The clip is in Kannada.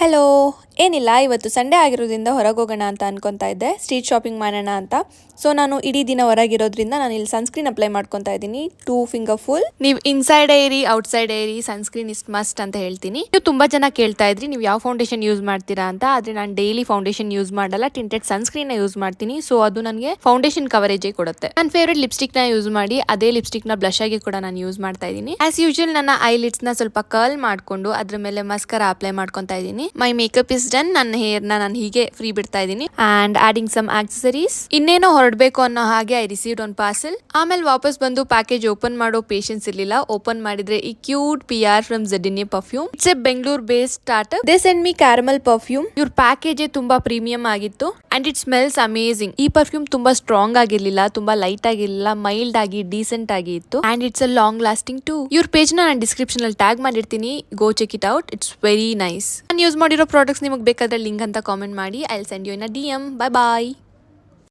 ಹಲೋ, ಏನಿಲ್ಲ, ಇವತ್ತು ಸಂಡೇ ಆಗಿರೋದ್ರಿಂದ ಹೊರಗೆ ಹೋಗೋಣ ಅಂತ ಅನ್ಕೊತಾ ಇದ್ದೆ, ಸ್ಟ್ರೀಟ್ ಶಾಪಿಂಗ್ ಮಾಡೋಣ ಅಂತ. ಸೊ ನಾನು ಇಡೀ ದಿನ ಹೊರಗಿರೋದ್ರಿಂದ ನಾನು ಇಲ್ಲಿ ಸನ್ಸ್ಕ್ರೀನ್ ಅಪ್ಲೈ ಮಾಡ್ಕೊತಾ ಇದ್ದೀನಿ, 2 ಫಿಂಗರ್ ಫುಲ್. ನೀವು ಇನ್ಸೈಡ್ ಇರಿ ಔಟ್ಸೈಡ್ ಇರಿ, ಸನ್ಸ್ಕ್ರೀನ್ ಇಸ್ ಮಸ್ಟ್ ಅಂತ ಹೇಳ್ತೀನಿ. ನೀವು ತುಂಬಾ ಜನ ಕೇಳ್ತಾ ಇದ್ರಿ ನೀವು ಯಾವ ಫೌಂಡೇಶನ್ ಯೂಸ್ ಮಾಡ್ತೀರಾ ಅಂತ. ಆದ್ರೆ ನಾನು ಡೈಲಿ ಫೌಂಡೇಶನ್ ಯೂಸ್ ಮಾಡಲ್ಲ, ಟಿಂಟೆಡ್ ಸನ್ಸ್ಕ್ರೀನ್ ಯೂಸ್ ಮಾಡ್ತೀನಿ. ಸೊ ಅದು ನನಗೆ ಫೌಂಡೇಶನ್ ಕವರೇಜ್ ಕೊಡುತ್ತೆ. ನನ್ನ ಫೇವ್ರೆಟ್ ಲಿಪ್ಸ್ಟಿಕ್ ನ ಯೂಸ್ ಮಾಡಿ ಅದೇ ಲಿಪ್ಸ್ಟಿಕ್ ನ ಬ್ಲಶ್ ಆಗಿ ಕೂಡ ನಾನು ಯೂಸ್ ಮಾಡ್ತಾ ಇದ್ದೀನಿ. ಆಸ್ ಯೂಶುವಲ್ ನನ್ನ ಐ ಲಿಡ್ಸ್ ನ ಸ್ವಲ್ಪ ಕರ್ಲ್ ಮಾಡ್ಕೊಂಡು ಅದ್ರ ಮೇಲೆ ಮಸ್ಕರಾ ಅಪ್ಲೈ ಮಾಡ್ಕೊತಾ ಇದ್ದೀನಿ. ಮೈ ಮೇಕಪ್ ಇಸ್ ಡನ್. ನನ್ನ ಹೇರ್ ನಾನು ಹೀಗೆ ಫ್ರೀ ಬಿಡ್ತಾ ಇದ್ದೀನಿ ಅಂಡ್ ಆಡಿಂಗ್ ಸಮ್ ಆಕ್ಸೆಸರೀಸ್. ಇನ್ನೇನೋ ಹೊರಡ್ಬೇಕು ಅನ್ನೋ ಹಾಗೆ ಐ ರಿಸೀವ್ಡ್ ಒನ್ ಪಾರ್ಸಲ್. ಆಮೇಲೆ ವಾಪಸ್ ಬಂದು ಪ್ಯಾಕೇಜ್ ಓಪನ್ ಮಾಡೋ ಪೇಷನ್ಸ್ ಇರ್ಲಿಲ್ಲ. ಓಪನ್ ಮಾಡಿದ್ರೆ ಈ ಕ್ಯೂಟ್ PR ಫ್ರಮ್ ಝೆಡಿನಿಯಾ perfume. It's a Bengaluru based startup. They send me caramel perfume. ಇವ್ರ ಪ್ಯಾಕೇಜ್ ತುಂಬಾ ಪ್ರೀಮಿಯಂ ಆಗಿತ್ತು ಅಂಡ್ ಇಟ್ ಸ್ಮೆಲ್ಸ್ ಅಮೇಸಿಂಗ್. ಈ ಪರ್ಫ್ಯೂಮ್ ತುಂಬಾ ಸ್ಟ್ರಾಂಗ್ ಆಗಿರ್ಲಿಲ್ಲ, ತುಂಬಾ ಲೈಟ್ ಆಗಿರ್ಲಿಲ್ಲ, ಮೈಲ್ಡ್ ಆಗಿ ಡೀಸೆಂಟ್ ಆಗಿ ಇತ್ತು and it's a long lasting too. ಇವ್ರ ಪೇಜ್ ನ ನಾನು ಡಿಸ್ಕ್ರಿಪ್ಷನ್ ಅಲ್ಲಿ ಟ್ಯಾಗ್ ಮಾಡಿರ್ತೀನಿ, go check it out. It's very nice. ನಾನು ಯೂಸ್ ಮಾಡಿರೋ ಪ್ರಾಡಕ್ಟ್ಸ್ ನಿಮಗೆ ಬೇಕಾದ್ರೆ ಲಿಂಕ್ ಅಂತ ಕಾಮೆಂಟ್ ಮಾಡಿ. I will send you in a DM. Bye bye.